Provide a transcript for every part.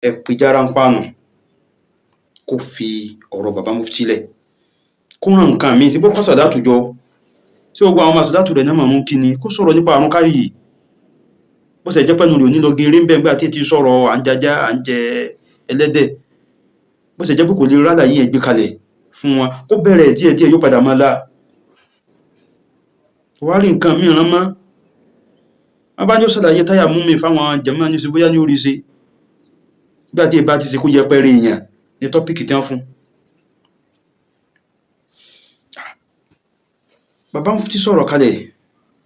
ẹ pe Járáńpàánù kó fi ọ̀rọ̀ bàbá Mufti lẹ̀, kó rán nǹkan míì, ṣebí ó kó Sàdátù jọ, ṣé gbogbo àwọn ọmọ Sàdátù rẹ̀ náà mọ̀ mú kí ni, kó sọ̀rọ̀ nípa àrùn kárí yìí. Bó ṣe jẹ́ pẹ́nu rẹ̀ ò ní lọ geere ńbẹ̀ nígbà tí ètí sọ̀rọ̀ à ń jajá, à ń jẹ ẹlẹ́dẹ̀, bó ṣe jẹ́ pé kò lè rálàyé yẹn gbé kalẹ̀ fún wọn, kó bẹ̀rẹ̀ díẹ̀díẹ̀ yóò padà máa la. Kò wá rí nǹkan míì rán mọ́. Wọ́n bá ní ó ṣàlàyé táyà mú mi fáwọn jàmáà ní ṣe bóyá ní ó rí ṣe. Nígbà tí ìbá ti ṣe kó yẹpẹrẹ èèyàn ní tọ́pìkì tí wọ́n fún. Bàbá Mufti sọ̀rọ̀ kalẹ̀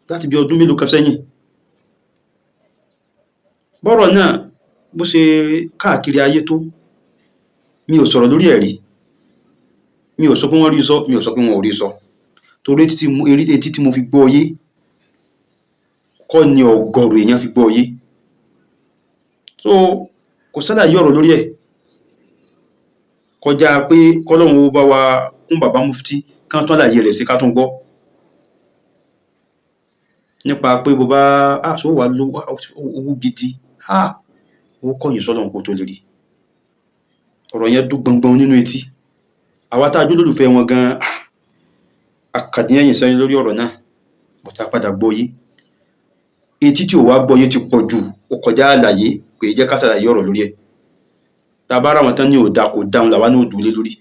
láti bí ọdún mélòó kan sẹ́yìn. Bọ́rọ̀ náà bó ṣe káàkiri ayé tó, mi ò sọ̀rọ̀ lórí ẹ̀ rí. Mi ò sọ pé wọ́n rí sọ, mi ò sọ pé wọn ò rí sọ. Torí etí tí mo fi gbọ́ yé kọ́ ni ọ̀gọ̀rọ̀ èèyàn fi gbọ́ yé. So kò ṣàlàyé ọ̀rọ̀ lórí ẹ̀ kọjá pé k'Ọlọ́run ó bá wa kún bàbá Mufti kán tún àlàyé rẹ̀ sí ká tún gbọ́. Nípa pé bó bá ṣó wà lówó owó gidi, ó kọ̀yìn sọ́lọ́run kó tó lè rí. Ọ̀rọ̀ yẹn dún gbọngbọn nínú etí. Àwa tá a jólólùfẹ́ wọn gan akàdínyẹ̀yìn sẹ́yìn lórí ọ̀rọ̀ náà, but a padà gbọ́ yé. Etí tí ò wá gbọ́ yé ti pọ̀ jù, ó kọjá àlàyé, kò yẹ jẹ́ ká ṣàlàyé ọ̀rọ̀ lórí ẹ̀. Tá a bá ráwọn tán ní ò dáa kò dáhùn làwa náà ó dúró lé lórí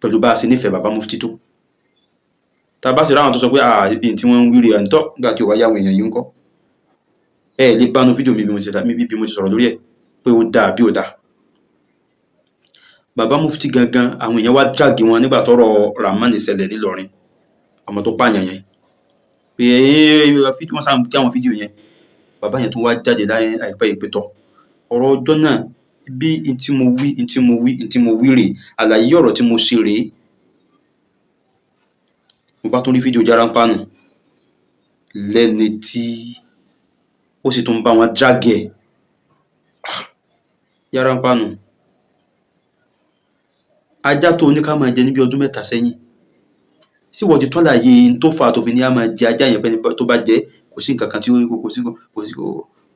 pẹ̀lú bá a ṣe nífẹ̀ẹ́ bàbá Mufti tó. Tá a bá sì ráwọn tó sọ pé ibi tí wọ́n ń wíre àǹtọ́ nígbà tí ò wá yáwọn èèyàn yìí ń kọ́. Ẹ lè bá nu fídíò mi bí mo ti sọ̀rọ̀ lórí ẹ̀ pé ó dáa bí ò dáa. Bàbá Mufti gangan àwọn èèyàn wá dráàgì wọn nígbà tọ́rọ̀ Rahman ṣẹlẹ̀ nílọrin, ọmọ tó pààyàn yẹn, pé wọ́n sáà ń kí àwọn fídíò yẹn. Bàbá yẹn tún wá jáde láìpẹ́ ìpẹ́tọ̀ ọ̀rọ̀ ọjọ́ náà bí n tí mo wí rèé, àlàyé ọ̀rọ̀ tí mo ṣe rèé. Mo bá tún rí fídíò Járáńpàánù lẹ́ni tí ó sì tún bá wọn dráàgì ẹ̀. Járáńpàánù, ajá tó ní ká máa jẹ níbi ọdún 3 sẹ́yìn, sí wọ́n ti tún àlàyé tó fà tó fi ní á máa jẹ ajá yẹn pẹ́ni tó bá jẹ kò sí nǹkan kan tí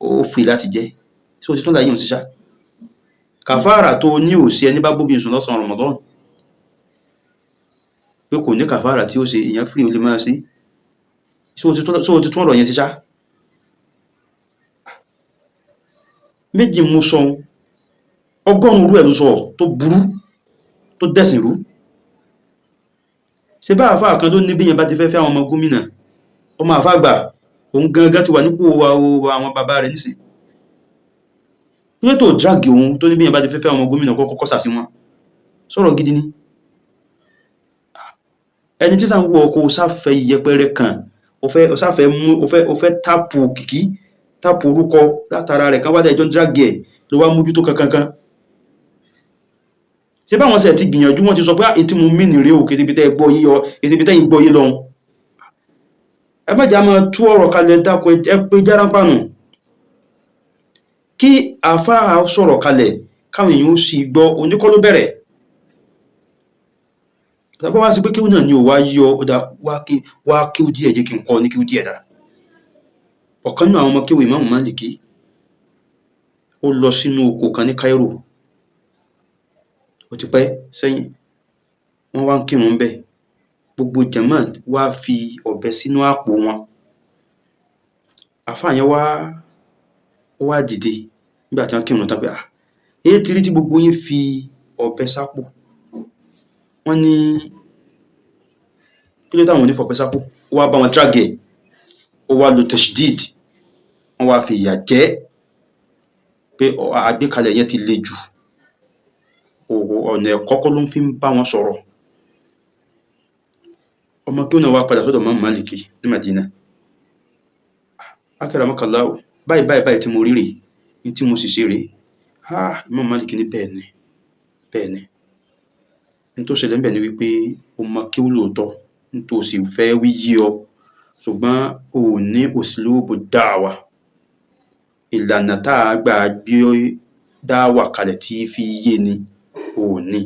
ó fi láti jẹ, sí wọ́n ti tún àlàyé òun sí ṣá. Kàfàrà tó ní ò sí ẹni bá bóbi sùn lọ́sàn-án Ramadan pé kò ní kàfàrà tí ó ṣe, èèyàn free ó lè máa ṣe, sí wọ́n ti tún ọ̀rọ̀ yẹn sí ṣá. Méjì mo sọ 100 rú ẹ̀ ló sọ tó burú tó dẹ̀sìn rú. Ṣé bá àfáà kan tó ní bí yẹn bá ti fẹ́ àwọn ọmọ gómìnà, ọmọ àfáà àgbà, òun gangan ti wà nípò àwọn bàbá rẹ̀ nísìn. Kí ló tó dráàgì òun tó ní bí yẹn bá ti fẹ́ àwọn ọmọ gómìnà kọ́kọ́ sàsí wọn? Sọ̀rọ̀ gidi ni. Ẹni tí sàn wọ ọkọ̀ sáfẹ́ ìyẹpẹrẹ kan, ó fẹ́ tápù kìkì, tápù orúkọ látara rẹ̀ kan wádà ẹjọ́ dráàgì ẹ̀ ló wá mójútó kankan. Ṣé báwọn ṣe ti gbìyànjú wọ́n ti sọ pé ètí mo mí nìrè o, kìí tẹ́ gbọ́ yíyọ, kìí tẹ́ gbọ́ yí lọ́hun. Ẹ má jà máa tú ọ̀rọ̀ kalẹ̀ dákun, ẹ pé Járáńpàánù kí àfáà sọ̀rọ̀ kalẹ̀ káwọn èèyàn ó sì gbọ́, oníkọ́ ló bẹ̀rẹ̀. Tàbí wá sí pé kíw náà ni ò wá yíyọ, ó dá wá kíw díẹ̀ jẹ́ kí n kọ́ ní kíw díẹ̀ dára. Ọ̀kan nínú àwọn ọmọ kíw Ìmáàmù Málìkì ó lọ sínú oko kan ní Cairo, ó ti pẹ́ sẹ́yìn, wọ́n wá ń kírun ńbẹ̀, gbogbo jàmáà wá fi ọ̀bẹ sínú àpò wọn. Àfáà yẹn wá dìde nígbà tí wọ́n kírun tán pé èyí ti rí tí gbogbo yín fi ọ̀bẹ sápò. Wọ́n ní kí ló táwọn onífọ̀bẹ sápò, ó wá bá wọn dráàgì ẹ̀, ó wá lo tashdid, wọ́n wá fi ìyà jẹ pé àgbékalẹ̀ yẹn ti le jù, ọ̀nà ẹ̀kọ́ kọ́ ló ń fi bá wọn sọ̀rọ̀. Ọmọ kí ó náà wá padà sọ́dọ̀ Imam Málìkì ní Madina. Akramakallahu, báyìí tí mo rí rèé, ní tí mo sì ṣe rèé. Imam Málìkì ní bẹ́ẹ̀ ni. Ní tó ṣẹlẹ̀ ńbẹ̀ ni wípé ó mọ kí ó lóòótọ́, ní tó sì fẹ́ wí yí ọ, ṣùgbọ́n ò ní uslubu da'wa, ìlànà tá a gbà gbé dáwà kalẹ̀ tí fi yé ni ò ní.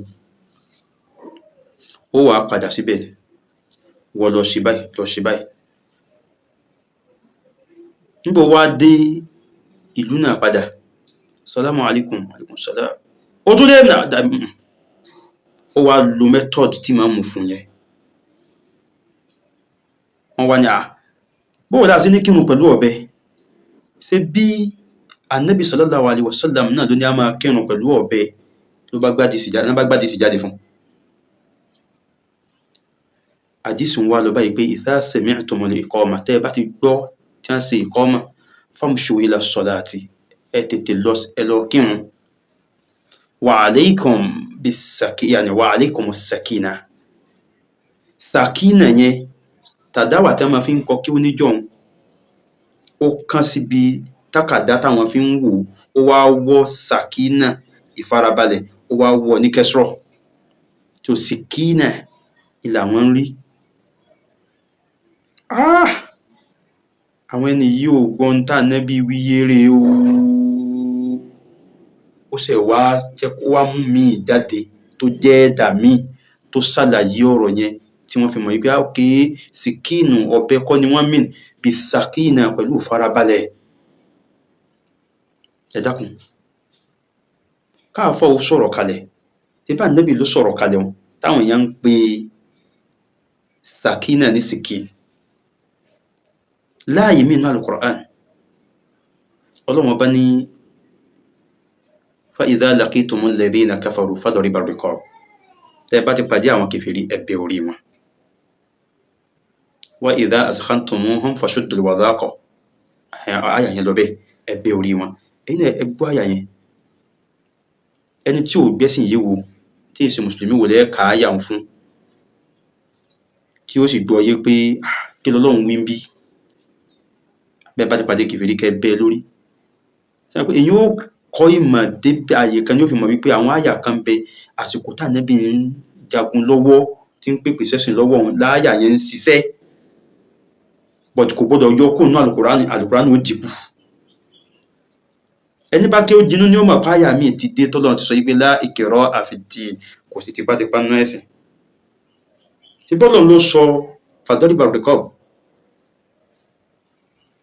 Ó wàá padà síbẹ̀, wọ́n lọ ṣe báyìí. Nígbà wá dé ìlú náà padà, salamu alaikum, alaikum salam. Ó tún dé ó wá lo method tí ìmáàmù fún yẹn. Wọ́n wá ní bóò láti ní kírun pẹ̀lú ọ̀bẹ. Ṣé bí Ànábì sallallahu alaihi wasallam náà ló ní a máa kírun pẹ̀lú ọ̀bẹ ló bá gbádìsì jáde fún. Àdìsí ń wá lọ báyìí pé idha sami'tumul iqama, tẹ́ ẹ bá ti gbọ́ tí wọ́n ṣe iqama famshu ila salati, ẹ tètè lọ kírun. Wa alaykum bis sakina. Sakina yẹn tàdáwà tí wọ́n máa fi ń kọ kí ó níjọ́un, ó kán síbi tákàdá táwọn fi ń wò, ó wá wọ́ sakina ìfarabalẹ̀, ó wá wọ́ ní kẹsrọ̀. tó sikina ilà wọn ń rí. Àwọn ẹni yìí ò gbọ́n tá Ànábì wí yéré o. Ó ṣẹ̀ wá jẹ́ kó wá mú mi jáde tó jẹ́ ẹ̀dà míì tó ṣàlàyé ọ̀rọ̀ yẹn tí wọ́n fi mọ̀ wípé òkè síkínù ọ̀bẹ kọ́ ni wọ́n mìn bí sàkínà pẹ̀lú ìfarabalẹ̀. Ẹ dákun, káàfọ́ ó sọ̀rọ̀ kalẹ̀, ibà Ànábì ló sọ̀rọ̀ kalẹ̀ wọn táwọn èèyàn ń pe sàkínà ní síkínù. Láàyè mí nínú Al-Qur'an, Ọlọ́run bá ní fa idha laqitumul ladhina kafaru fadriba riqab, tẹ́ bá ti pàdé àwọn kèfèrí ẹ bẹ́ orí wọn. Wa idha askhantumuhum fashuddul wadhaqa, àyà yẹn lọ bẹ́ẹ̀, ẹ bẹ́ orí wọn. Ẹ̀yin náà ẹ gbọ́ àyà yẹn. Ẹni tí ò gbẹ́sìn yé wo, tí èsì mùsùlùmí wò lẹ́ ka àyà ń fún, tí ó sì gbọ́ yé pé kí l'Ọlọ́run wí ń bí, bẹ́ẹ̀ bá ti pàdé kèfèrí kẹ́ bẹ́ lórí. Èyí ó kọ́ ìmọ̀ dé àyè kan ní ó fi mọ̀ wípé àwọn àyà kan bẹ àsìkò tí Ànábì ń jagun lọ́wọ́ tí ń pèpè sẹ́sìn lọ́wọ́ òun láàyà yẹn ń ṣiṣẹ́, but kò gbọ́dọ̀ yọ kúrò nínú Al-Qur'an ó dìbò. Ẹni bá kí ó jinú ní ó mọ̀ páyà míì ti dé tọ́lọ́run ti sọ yí pé la ikraha fid-din, kò sí tipátipá nínú ẹ̀sìn. Tí bọ́lọ̀ ló sọ fadriba riqab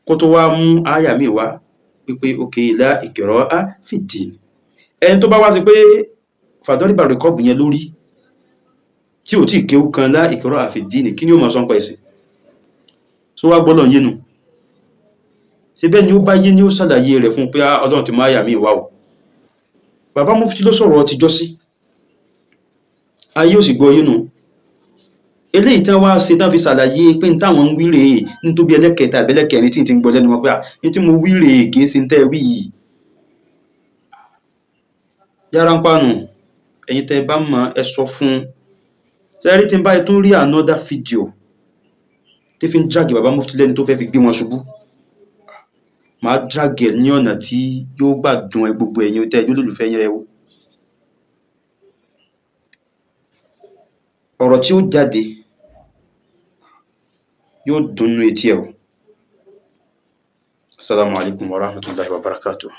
kó tó wá mú àyà míì wá wípé òkè la ikraha fid-din. Ẹni tó bá wá sí pé fadriba riqab yẹn lórí tí ò tí ì kéwú kan la ikraha fid-din, kí ni ó máa sọ ń pa ẹ̀sìn? Tó wá gbọ́lọ̀ yé nu. Ṣé bẹ́ẹ̀ ni ó bá yé ni ó ṣàlàyé rẹ̀ fún pé Ọlọ́run ti mú àyà míì wá o. Bàbá Mufti ló sọ̀rọ̀ ti jọ́sí, ayé ò sì gbọ́ yé nu. Eléyìí tí wọ́n wá ṣe tán fi ṣàlàyé pé ní táwọn ń wí rèé ní tó bí ẹlẹ́kẹta àbí ẹlẹ́kẹrin tí ń ti ń gbọ́ lẹ́nu wọn pé ní tí mo wí rèé kì í ṣe ń tẹ́ wí yìí. Yára ń pàánù, ẹ̀yin tẹ́ bá mọ̀ ẹ sọ fún. Sẹ́rí tí ń báyìí tún rí another video tí fi ń drag Bàbá Mufti lẹ́ni tó fẹ́ fi gbé wọn ṣubú, màá drag ẹ̀ ní ọ̀nà tí yóò gbà dùn gbogbo ẹ̀yin tẹ́ ẹjọ́ lólùfẹ́ yẹn rẹ o. Ọ̀rọ̀ tí ó jáde yóò dùnnú etí ẹ̀ o. Assalamu alaikum warahmatullahi wabarakatuh.